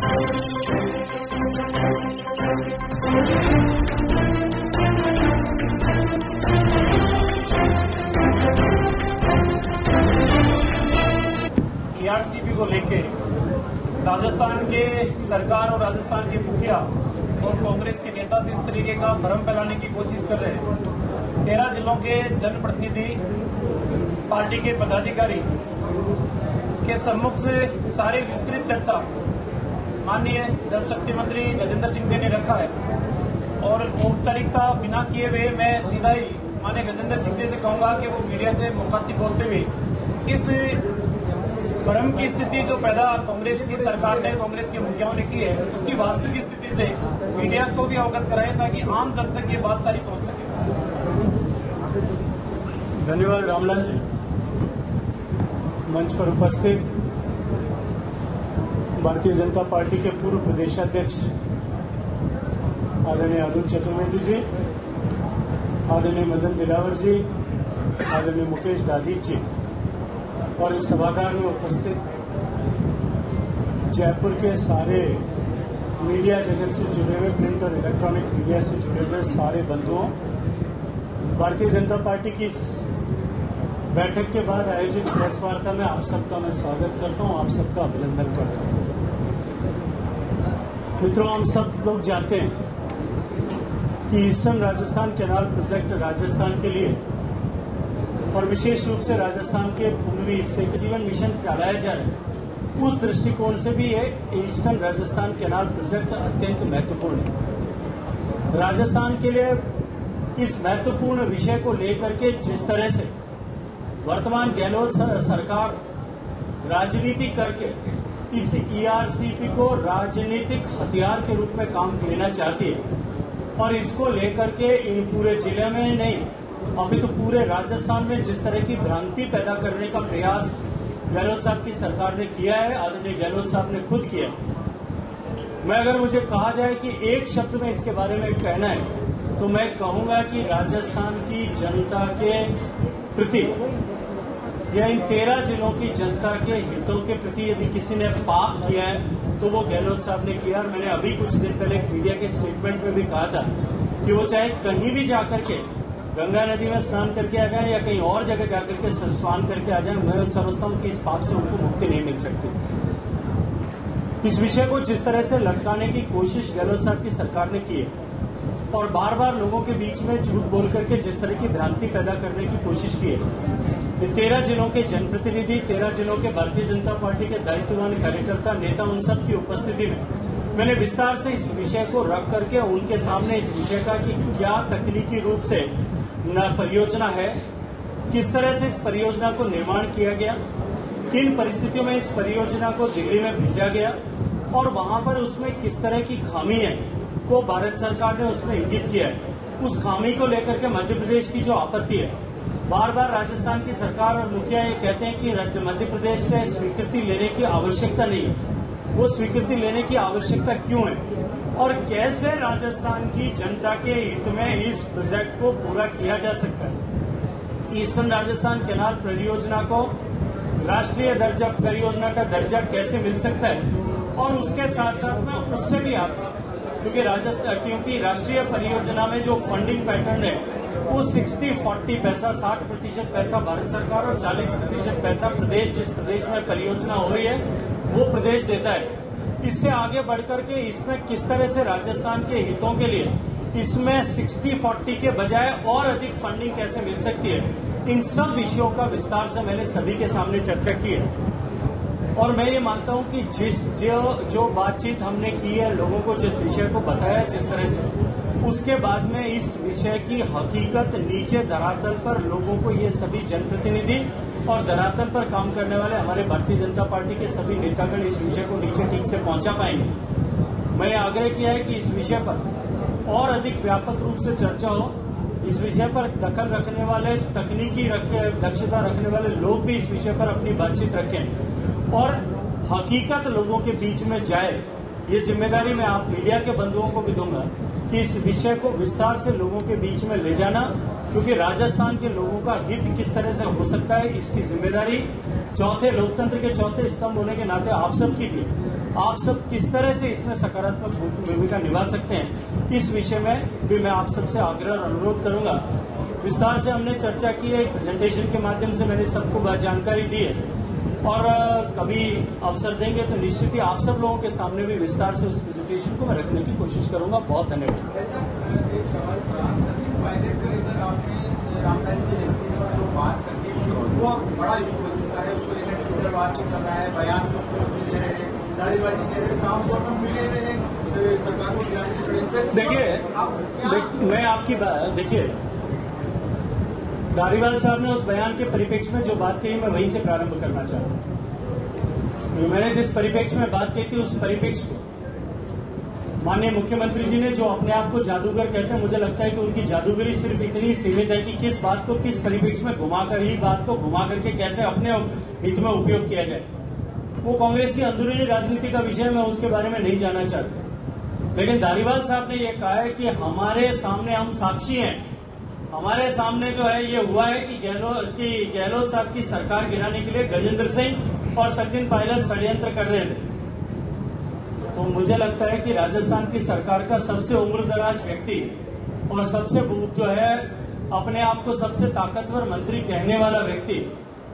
ERCP को लेके राजस्थान के सरकार और राजस्थान के मुखिया और कांग्रेस के नेता इस तरीके का भ्रम फैलाने की कोशिश कर रहे हैं। 13 जिलों के जनप्रतिनिधि, पार्टी के पदाधिकारी के सम्मुख से सारी विस्तृत चर्चा माननीय जल शक्ति मंत्री गजेंद्र सिंह ने रखा है और औपचारिकता बिना किए हुए मैं सीधा ही माननीय गजेंद्र सिंह से कहूंगा कि वो मीडिया से मुखातिब होते हुए इस भ्रम की स्थिति जो पैदा कांग्रेस की सरकार ने, कांग्रेस के मुखियाओं ने की है, उसकी वास्तविक स्थिति से मीडिया को भी अवगत कराएं ताकि आम जन तक ये बात सारी पहुंच सके। धन्यवाद रामलाल जी। मंच पर उपस्थित भारतीय जनता पार्टी के पूर्व प्रदेशाध्यक्ष आदरणीय अरुण चतुर्वेदी जी, आदरणीय मदन दिलावर जी, आदरणीय मुकेश दादी जी और इस सभागार में उपस्थित जयपुर के सारे मीडिया जगत से जुड़े हुए, प्रिंट और इलेक्ट्रॉनिक मीडिया से जुड़े हुए सारे बंधुओं, भारतीय जनता पार्टी की इस बैठक के बाद आयोजित प्रेस वार्ता में आप सबका मैं स्वागत करता हूं, आप सबका अभिनंदन करता हूं। मित्रों, हम सब लोग जानते हैं कि eastern Rajasthan canal project Rajasthan के लिए और विशेष रूप से राजस्थान के पूर्वी हिस्से के जीवन मिशन चलाया जा रहा है। उस दृष्टिकोण से भी ये ईस्टर्न राजस्थान कैनाल प्रोजेक्ट अत्यंत महत्वपूर्ण है। राजस्थान के लिए इस महत्वपूर्ण विषय को लेकर के जिस तरह से वर्तमान गहलोत सरकार राजनीति करके इस ईआरसीपी को राजनीतिक हथियार के रूप में काम लेना चाहती है और इसको लेकर के इन पूरे जिले में नहीं, अभी तो पूरे राजस्थान में जिस तरह की भ्रांति पैदा करने का प्रयास गहलोत साहब की सरकार ने किया है, आदरणीय गहलोत साहब ने खुद किया। मैं अगर मुझे कहा जाए कि एक शब्द में इसके बारे में कहना है तो मैं कहूंगा कि राजस्थान की जनता के प्रति या इन 13 जिलों की जनता के हितों के प्रति यदि किसी ने पाप किया है तो वो गहलोत साहब ने किया। और मैंने अभी कुछ दिन पहले एक मीडिया के स्टेटमेंट में भी कहा था कि वो चाहे कहीं भी जाकर के गंगा नदी में स्नान करके आ जाए या कहीं और जगह जाकर के स्नान करके आ जाए, मैं समझता हूं कि इस पाप से उनको मुक्ति नहीं मिल सकती। इस विषय को जिस तरह से लटकाने की कोशिश गहलोत साहब की सरकार ने की है और बार बार लोगों के बीच में झूठ बोल करके जिस तरह की भ्रांति पैदा करने की कोशिश की है, ये 13 जिलों के जनप्रतिनिधि, 13 जिलों के भारतीय जनता पार्टी के दायित्ववान कार्यकर्ता, नेता, उन सब की उपस्थिति में मैंने विस्तार से इस विषय को रख करके उनके सामने इस विषय का कि क्या तकनीकी रूप से परियोजना है, किस तरह से इस परियोजना को निर्माण किया गया, किन परिस्थितियों में इस परियोजना को दिल्ली में भेजा गया और वहां पर उसमें किस तरह की खामी है को भारत सरकार ने उसमें इंगित किया है। उस खामी को लेकर के मध्य प्रदेश की जो आपत्ति है, बार बार राजस्थान की सरकार और मुखिया ये कहते हैं कि मध्य प्रदेश से स्वीकृति लेने की आवश्यकता नहीं है। वो स्वीकृति लेने की आवश्यकता क्यों है और कैसे राजस्थान की जनता के हित में इस प्रोजेक्ट को पूरा किया जा सकता है। ईस्टर्न राजस्थान कैनाल परियोजना को राष्ट्रीय दर्जा परियोजना का दर्जा कैसे मिल सकता है और उसके साथ साथ में उससे भी आगे, क्योंकि राष्ट्रीय परियोजना में जो फंडिंग पैटर्न है वो 60-40 पैसा, 60% पैसा भारत सरकार और 40% पैसा प्रदेश, जिस प्रदेश में परियोजना हो रही है वो प्रदेश देता है। इससे आगे बढ़कर के इसमें किस तरह से राजस्थान के हितों के लिए इसमें 60-40 के बजाय और अधिक फंडिंग कैसे मिल सकती है, इन सब विषयों का विस्तार से मैंने सभी के सामने चर्चा की है। और मैं ये मानता हूं कि जो बातचीत हमने की है, लोगों को जिस विषय को बताया जिस तरह से, उसके बाद में इस विषय की हकीकत नीचे धरातल पर लोगों को ये सभी जनप्रतिनिधि और धरातल पर काम करने वाले हमारे भारतीय जनता पार्टी के सभी नेतागण इस विषय को नीचे ठीक से पहुंचा पाएंगे। मैंने आग्रह किया है कि इस विषय पर और अधिक व्यापक रूप से चर्चा हो, इस विषय पर दखल रखने वाले, तकनीकी दक्षता रखने वाले लोग भी इस विषय पर अपनी बातचीत रखें और हकीकत लोगों के बीच में जाए। ये जिम्मेदारी मैं आप मीडिया के बंधुओं को भी दूंगा कि इस विषय को विस्तार से लोगों के बीच में ले जाना, क्योंकि राजस्थान के लोगों का हित किस तरह से हो सकता है, इसकी जिम्मेदारी चौथे लोकतंत्र के चौथे स्तंभ होने के नाते आप सबकी भी। आप सब किस तरह से इसमें सकारात्मक भूमिका निभा सकते हैं, इस विषय में भी मैं आप सबसे आग्रह और अनुरोध करूंगा। विस्तार से हमने चर्चा की है, प्रेजेंटेशन के माध्यम से मैंने सबको जानकारी दी है, और कभी अवसर देंगे तो निश्चित ही आप सब लोगों के सामने भी विस्तार से उस प्रेजेंटेशन को मैं रखने की कोशिश करूंगा। बहुत धन्यवाद। वो बड़ा इशू बन चुका है, उसको लेकर ट्विटर बात कर रहा है, बयान दे रहे हैं, नारेबाजी कह रहे हैं, शाम को अपन मिले हुए हैं सरकार को। देखिए, मैं आपकी बात देखिए, धारीवाल साहब ने उस बयान के परिप्रेक्ष्य में जो बात कही, मैं वहीं से प्रारंभ करना चाहता हूं। मैंने जिस परिप्रेक्ष्य में बात कही थी, उस परिप्रेक्ष्य को माननीय मुख्यमंत्री जी ने जो अपने आप को जादूगर कहते हैं, मुझे लगता है कि उनकी जादूगरी सिर्फ इतनी सीमित है कि किस बात को किस परिप्रेक्ष्य में घुमाकर ही बात को घुमा करके कैसे अपने हित में उपयोग किया जाए, वो कांग्रेस की अंदरूनी राजनीति का विषय, मैं उसके बारे में नहीं जानना चाहता। लेकिन धारीवाल साहब ने यह कहा है कि हमारे सामने हम साक्षी हैं, हमारे सामने जो है ये हुआ है कि गहलोत साहब की सरकार गिराने के लिए गजेंद्र सिंह और सचिन पायलट षड्यंत्र कर रहे थे। तो मुझे लगता है कि राजस्थान की सरकार का सबसे उम्रदराज व्यक्ति और सबसे जो है अपने आप को सबसे ताकतवर मंत्री कहने वाला व्यक्ति,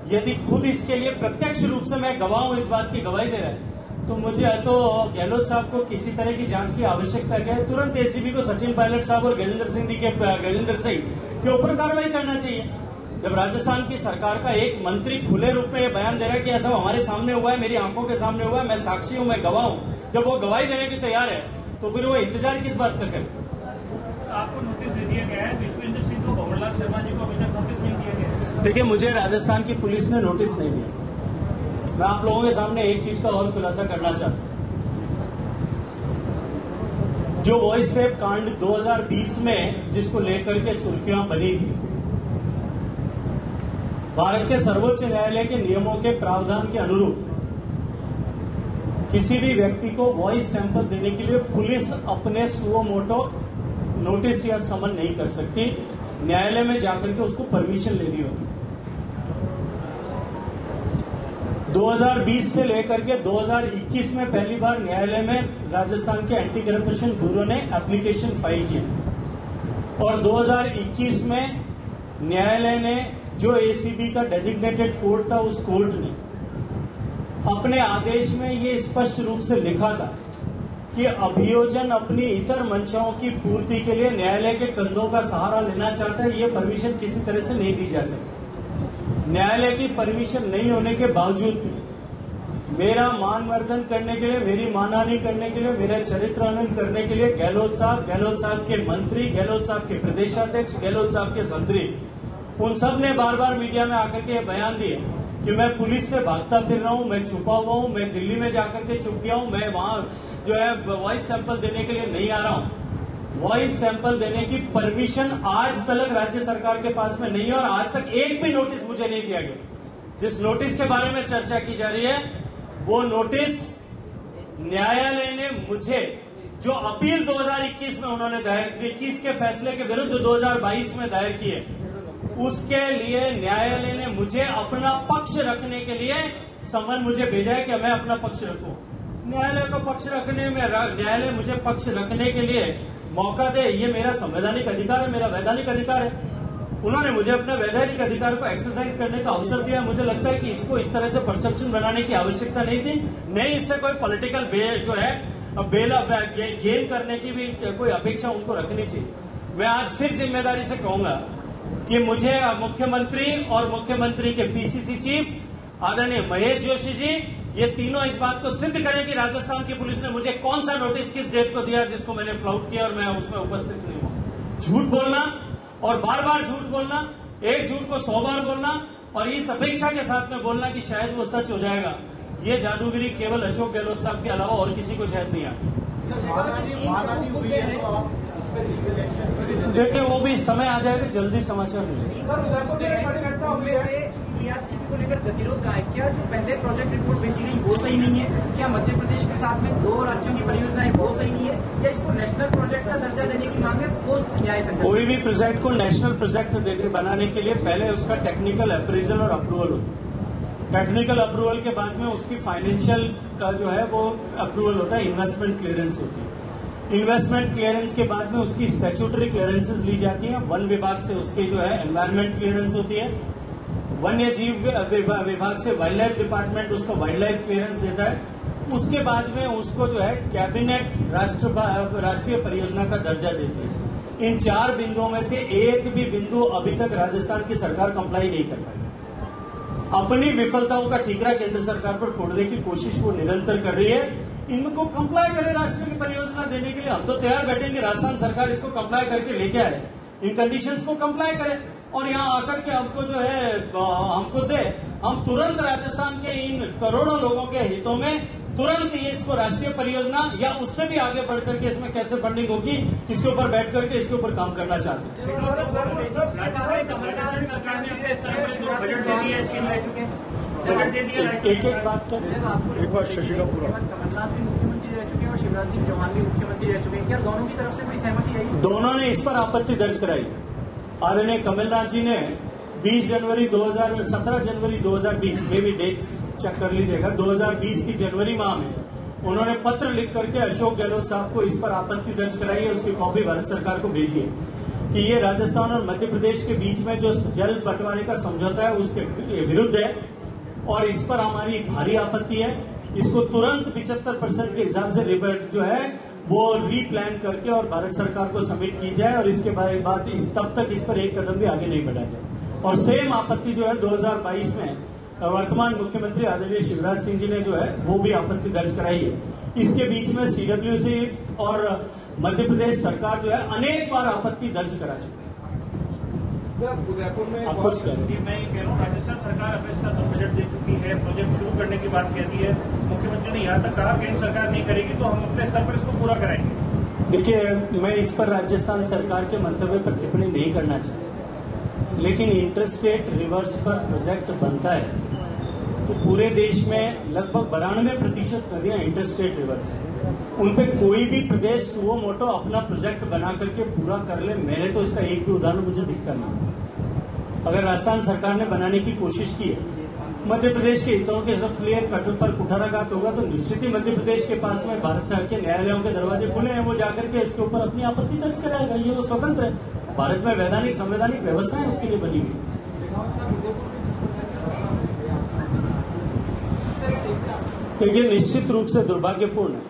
यदि खुद इसके लिए प्रत्यक्ष रूप से मैं गवाह हूं, इस बात की गवाही दे रहा है, तो मुझे तो गहलोत साहब को किसी तरह की जांच की आवश्यकता है। तुरंत एसीबी को सचिन पायलट साहब और गजेंद्र सिंह के ऊपर कार्रवाई करना चाहिए। जब राजस्थान की सरकार का एक मंत्री खुले रूप में यह बयान दे रहा है कि ऐसा हमारे सामने हुआ है, मेरी आंखों के सामने हुआ है, मैं साक्षी हूं, मैं गवाह हूं, जब वो गवाही देने की तैयार है, तो फिर वो इंतजार किस बात का करें? आपको नोटिस दे दिया गया है, विश्वेंद्र सिंह को, भंवरलाल शर्मा जी को अभी तक नोटिस नहीं दिया गया? देखिए, मुझे राजस्थान की पुलिस ने नोटिस नहीं दिया। मैं आप लोगों के सामने एक चीज का और खुलासा करना चाहता हूं। जो वॉइस टेप कांड 2020 में जिसको लेकर के सुर्खियां बनी थी, भारत के सर्वोच्च न्यायालय के नियमों के प्रावधान के अनुरूप किसी भी व्यक्ति को वॉइस सैंपल देने के लिए पुलिस अपने सुओ मोटो नोटिस या समन नहीं कर सकती, न्यायालय में जाकर के उसको परमिशन लेनी होती। 2020 से लेकर के 2021 में पहली बार न्यायालय में राजस्थान के एंटी करप्शन ब्यूरो ने एप्लीकेशन फाइल की और 2021 में न्यायालय ने जो एसीबी का डेजिग्नेटेड कोर्ट था, उस कोर्ट ने अपने आदेश में ये स्पष्ट रूप से लिखा था कि अभियोजन अपनी इतर मंशाओं की पूर्ति के लिए न्यायालय के कंधों का सहारा लेना चाहता है, ये परमिशन किसी तरह से नहीं दी जा सकती। न्यायालय की परमिशन नहीं होने के बावजूद भी मेरा मानवर्धन करने के लिए, मेरी मानहानि करने के लिए, मेरा चरित्रहनन करने के लिए गहलोत साहब के मंत्री, गहलोत साहब के प्रदेशाध्यक्ष, गहलोत साहब के संतरी, उन सब ने बार बार मीडिया में आकर के बयान दिए कि मैं पुलिस से भागता फिर रहा हूं, मैं छुपा हुआ हूं, मैं दिल्ली में जाकर के छुप गया हूं, मैं वहां जो है वॉइस सैंपल देने के लिए नहीं आ रहा हूं। वॉइस सैंपल देने की परमिशन आज तक राज्य सरकार के पास में नहीं है और आज तक एक भी नोटिस मुझे नहीं दिया गया। जिस नोटिस के बारे में चर्चा की जा रही है, वो नोटिस न्यायालय ने मुझे जो अपील 2021 में उन्होंने दायर, 21 के फैसले के विरुद्ध 2022 में दायर किए, उसके लिए न्यायालय ने मुझे अपना पक्ष रखने के लिए समन मुझे भेजा है कि मैं अपना पक्ष रखूं। न्यायालय को पक्ष रखने में, न्यायालय मुझे पक्ष रखने के लिए मौका दे, ये मेरा संवैधानिक अधिकार है, मेरा वैधानिक अधिकार है। उन्होंने मुझे अपने वैधानिक अधिकार को एक्सरसाइज करने का अवसर दिया। मुझे लगता है कि इसको इस तरह से परसेप्शन बनाने की आवश्यकता नहीं थी, नहीं इससे कोई पॉलिटिकल जो है गेन करने की भी कोई अपेक्षा उनको रखनी चाहिए। मैं आज फिर जिम्मेदारी से कहूंगा कि मुझे मुख्यमंत्री और मुख्यमंत्री के पीसीसी चीफ आदरणीय महेश जोशी जी, ये तीनों इस बात को सिद्ध करें कि राजस्थान की पुलिस ने मुझे कौन सा नोटिस किस डेट को दिया जिसको मैंने फ्लाउट किया और मैं उसमें उपस्थित नहीं हूं। झूठ बोलना और बार बार झूठ बोलना, एक झूठ को 100 बार बोलना और इस अपेक्षा के साथ में बोलना कि शायद वो सच हो जाएगा, ये जादूगिरी केवल अशोक गहलोत साहब के अलावा और किसी को शायद नहीं आती। देखिए, वो भी समय आ जाएगा, जल्दी समाचार मिलेगा। ईआरसीपी को लेकर गतिरोध का है क्या? जो पहले प्रोजेक्ट रिपोर्ट भेजी गई वो सही नहीं है क्या? मध्य प्रदेश के साथ में 2 राज्यों की परियोजनाएं वो सही नहीं है क्या? इसको नेशनल प्रोजेक्ट का दर्जा देने की मांग है, वो जायज है? कोई भी प्रोजेक्ट को नेशनल प्रोजेक्ट बनाने के लिए पहले उसका टेक्निकल अप्रेजल और अप्रूवल होता है। टेक्निकल अप्रूवल के बाद में उसकी फाइनेंशियल का जो है वो अप्रूवल होता है, इन्वेस्टमेंट क्लियरेंस होती है। इन्वेस्टमेंट क्लियरेंस के बाद में उसकी स्टैट्यूटरी क्लियरेंसेस ली जाती हैं। वन विभाग से उसकी जो है एनवायरमेंट क्लियरेंस होती है। वन्य जीव विभाग से वाइल्ड लाइफ डिपार्टमेंट उसको वाइल्ड लाइफ क्लियरेंस देता है। उसके बाद में उसको जो है कैबिनेट राष्ट्रीय परियोजना का दर्जा देती है। इन 4 बिंदुओं में से एक भी बिंदु अभी तक राजस्थान की सरकार कंप्लाई नहीं कर पाई। अपनी विफलताओं का ठीकरा केंद्र सरकार पर फोड़ने की कोशिश वो निरंतर कर रही है। इनको कंप्लाई करे राष्ट्र की परियोजना देने के लिए, हम तो तैयार बैठेंगे राजस्थान सरकार इसको कंप्लाई करके लेके आए, इन कंडीशंस को कंप्लाई करे और यहाँ आकर के हमको जो है हमको दे। हम तुरंत राजस्थान के इन करोड़ों लोगों के हितों में तुरंत ये इसको राष्ट्रीय परियोजना या उससे भी आगे बढ़ करके इसमें कैसे फंडिंग होगी इसके ऊपर बैठ करके इसके ऊपर काम करना चाहते हैं। एक एक बात कर, एक बार शशिका पूरा कमलनाथ भी मुख्यमंत्री रह चुके हैं और शिवराज सिंह चौहान भी मुख्यमंत्री रह चुके हैं, क्या दोनों की तरफ से कोई सहमति है? दोनों ने इस पर आपत्ति दर्ज कराई। आदरणीय कमलनाथ जी ने 17 जनवरी 2020 में भी डेट चेक कर लीजिएगा, 2020 की जनवरी माह में उन्होंने पत्र लिख करके अशोक गहलोत साहब को इस पर आपत्ति दर्ज कराई है। उसकी कॉपी भारत सरकार को भेजी है कि ये राजस्थान और मध्य प्रदेश के बीच में जो जल बंटवारे का समझौता है उसके विरुद्ध है और इस पर हमारी भारी आपत्ति है। इसको तुरंत 75% के हिसाब से रिबर्ट जो है वो रीप्लान करके और भारत सरकार को सबमिट की जाए और इसके बाद तब तक इस पर एक कदम भी आगे नहीं बढ़ा जाए। और सेम आपत्ति जो है 2022 में वर्तमान मुख्यमंत्री आदरणीय शिवराज सिंह जी ने जो है वो भी आपत्ति दर्ज कराई है। इसके बीच में सीडब्ल्यूसी और मध्य प्रदेश सरकार जो है अनेक बार आपत्ति दर्ज करा चुकी है। सर उदयपुर में आप कुछ करें। मैं ये कह रहा हूँ राजस्थान सरकार अपने स्तर पर बजट दे चुकी है, प्रोजेक्ट शुरू करने की बात कहती है। मुख्यमंत्री ने यहाँ तक कहा केंद्र सरकार नहीं करेगी तो हम अपने स्तर पर इसको पूरा कराएंगे। देखिए, मैं इस पर राजस्थान सरकार के मंतव्य पर टिप्पणी नहीं करना चाहता, लेकिन इंटरस्टेट रिवर्स पर प्रोजेक्ट बनता है तो पूरे देश में लगभग 92% नदियां इंटरस्टेट रिवर्स है। उनपे कोई भी प्रदेश सुओ मोटो अपना प्रोजेक्ट बना करके पूरा कर ले, मैंने तो इसका एक भी उदाहरण मुझे दिखता नहीं। अगर राजस्थान सरकार ने बनाने की कोशिश की है, मध्य प्रदेश के हितों के सब क्लियर कट पर कुठाराघात होगा तो निश्चित ही मध्य प्रदेश के पास में भारत सरकार के न्यायालयों के दरवाजे खुले हैं, वो जाकर के इसके ऊपर अपनी आपत्ति दर्ज कराएगा। ये वो स्वतंत्र है, भारत में वैधानिक संवैधानिक व्यवस्था है उसके लिए बनी हुई। देखिए, निश्चित रूप से दुर्भाग्यपूर्ण है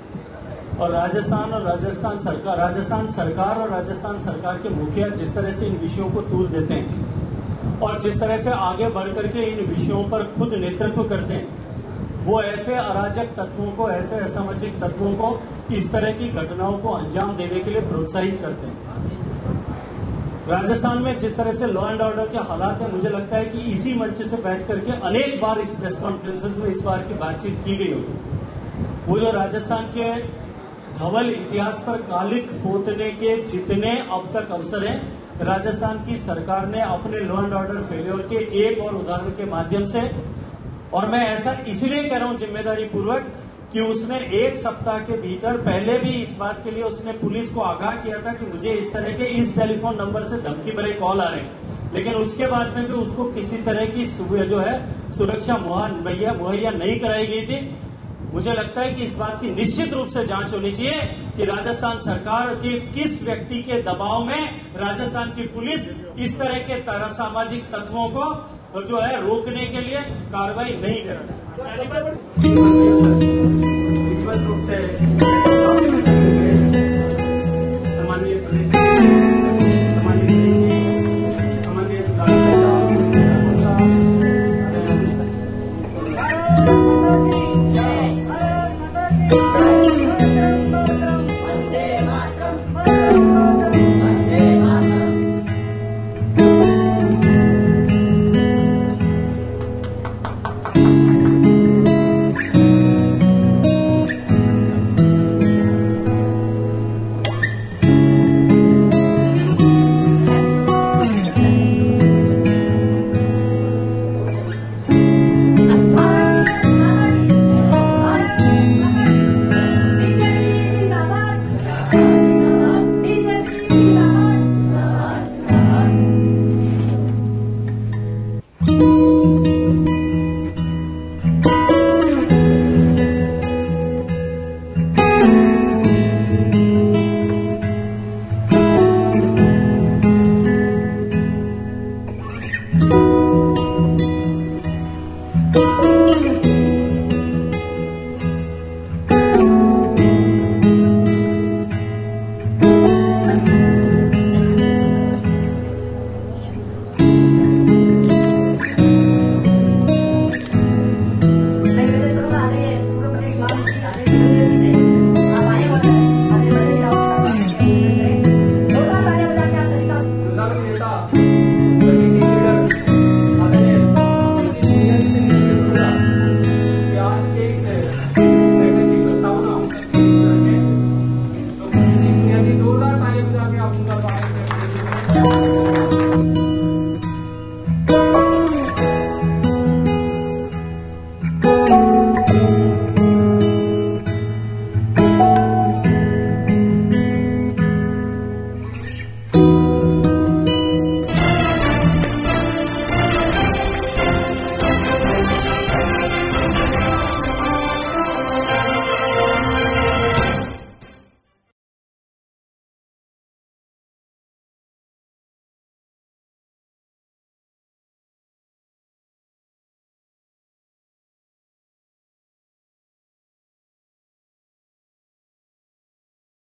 और राजस्थान सरकार और राजस्थान सरकार के मुखिया जिस तरह से इन विषयों को तूल देते हैं और जिस तरह से आगे बढ़ करके इन विषयों पर खुद नेतृत्व करते हैं, वो ऐसे अराजक तत्वों को, ऐसे असामाजिक तत्वों को इस तरह की घटनाओं को अंजाम देने के लिए प्रोत्साहित करते हैं। राजस्थान में जिस तरह से लॉ एंड ऑर्डर के हालात है, मुझे लगता है कि इसी मंच से बैठ करके अनेक बार इस प्रेस कॉन्फ्रेंसेस में इस बार की बातचीत की गई होगी। वो जो राजस्थान के धवल इतिहास पर कालिक पोतने के जितने अब तक अवसर हैं, राजस्थान की सरकार ने अपने लॉ एंड ऑर्डर फेलियर के एक और उदाहरण के माध्यम से, और मैं ऐसा इसलिए कह रहा हूं जिम्मेदारी पूर्वक कि उसने 1 सप्ताह के भीतर पहले भी इस बात के लिए उसने पुलिस को आगाह किया था कि मुझे इस तरह के इस टेलीफोन नंबर से धमकी भरे कॉल आ रहे हैं, लेकिन उसके बाद में भी उसको किसी तरह की जो है सुरक्षा मुहैया नहीं कराई गई थी। मुझे लगता है कि इस बात की निश्चित रूप से जांच होनी चाहिए कि राजस्थान सरकार के किस व्यक्ति के दबाव में राजस्थान की पुलिस इस तरह के सामाजिक तत्वों को जो है रोकने के लिए कार्रवाई नहीं कर रही। रूप से सामान्य Jai